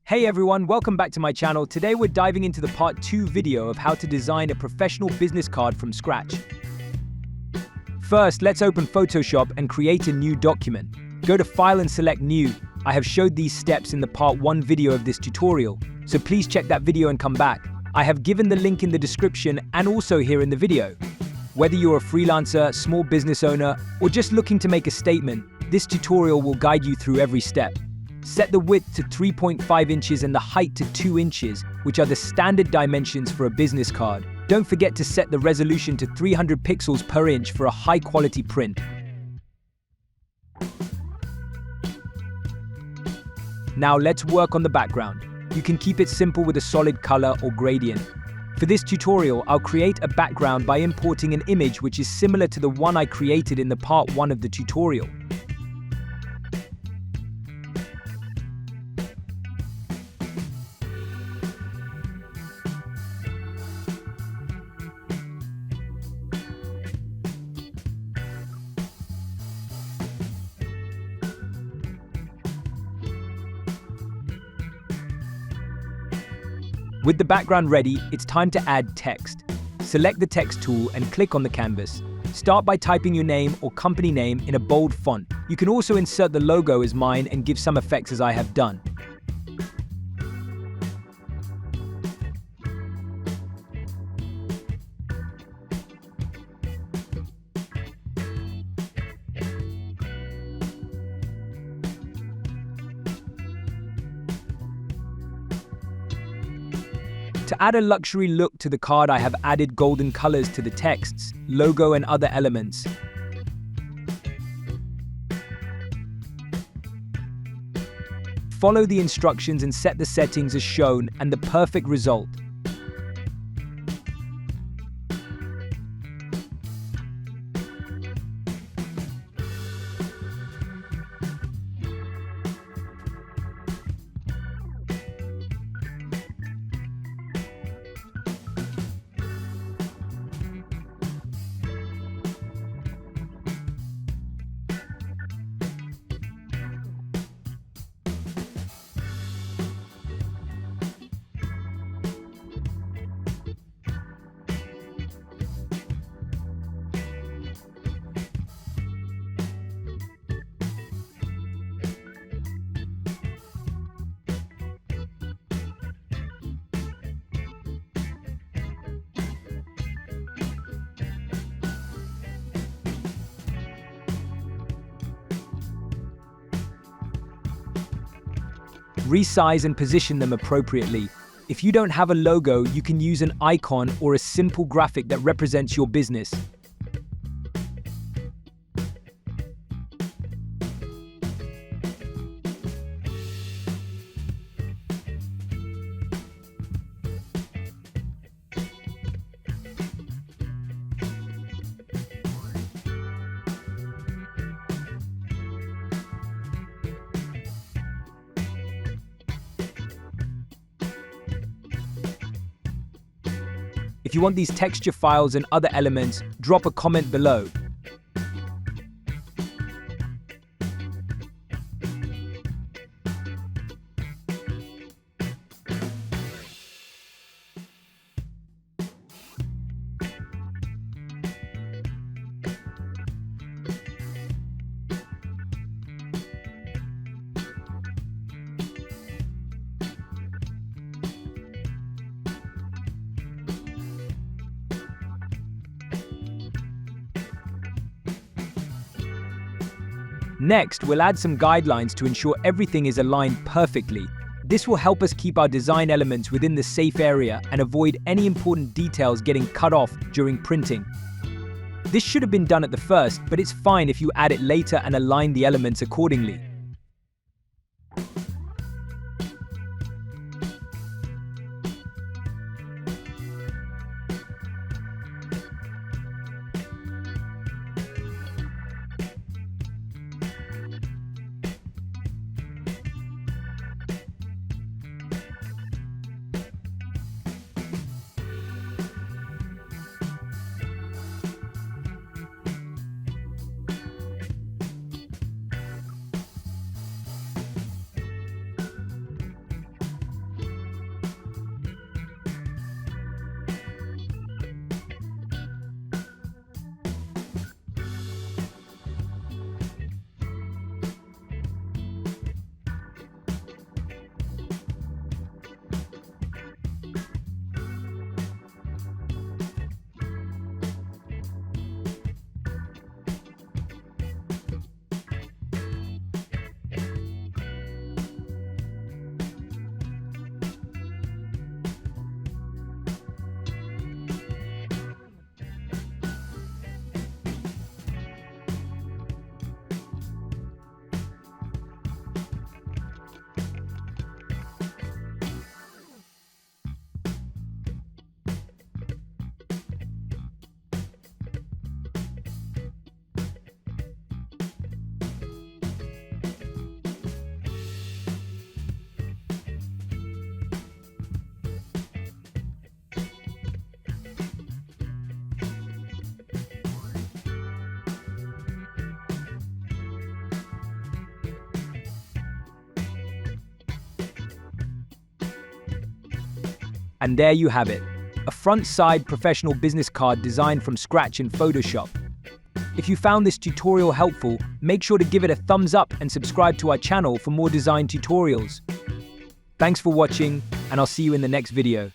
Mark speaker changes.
Speaker 1: Hey everyone, welcome back to my channel. Today we're diving into the part 2 video of how to design a professional business card from scratch. First, let's open Photoshop and create a new document. Go to File and select New. I have showed these steps in the part 1 video of this tutorial, so please check that video and come back. I have given the link in the description and also here in the video. Whether you're a freelancer, small business owner, or just looking to make a statement, this tutorial will guide you through every step. Set the width to 3.5 inches and the height to 2 inches, which are the standard dimensions for a business card. Don't forget to set the resolution to 300 pixels per inch for a high-quality print. Now let's work on the background. You can keep it simple with a solid color or gradient. For this tutorial, I'll create a background by importing an image which is similar to the one I created in the part 1 of the tutorial. With the background ready, it's time to add text. Select the text tool and click on the canvas. Start by typing your name or company name in a bold font. You can also insert the logo as mine and give some effects as I have done. To add a luxury look to the card, I have added golden colors to the texts, logo and other elements. Follow the instructions and set the settings as shown and the perfect result. Resize and position them appropriately. If you don't have a logo, you can use an icon or a simple graphic that represents your business. If you want these texture files and other elements, drop a comment below. Next, we'll add some guidelines to ensure everything is aligned perfectly. This will help us keep our design elements within the safe area and avoid any important details getting cut off during printing. This should have been done at the first, but it's fine if you add it later and align the elements accordingly. And there you have it, a front-side professional business card designed from scratch in Photoshop. If you found this tutorial helpful, make sure to give it a thumbs up and subscribe to our channel for more design tutorials. Thanks for watching, and I'll see you in the next video.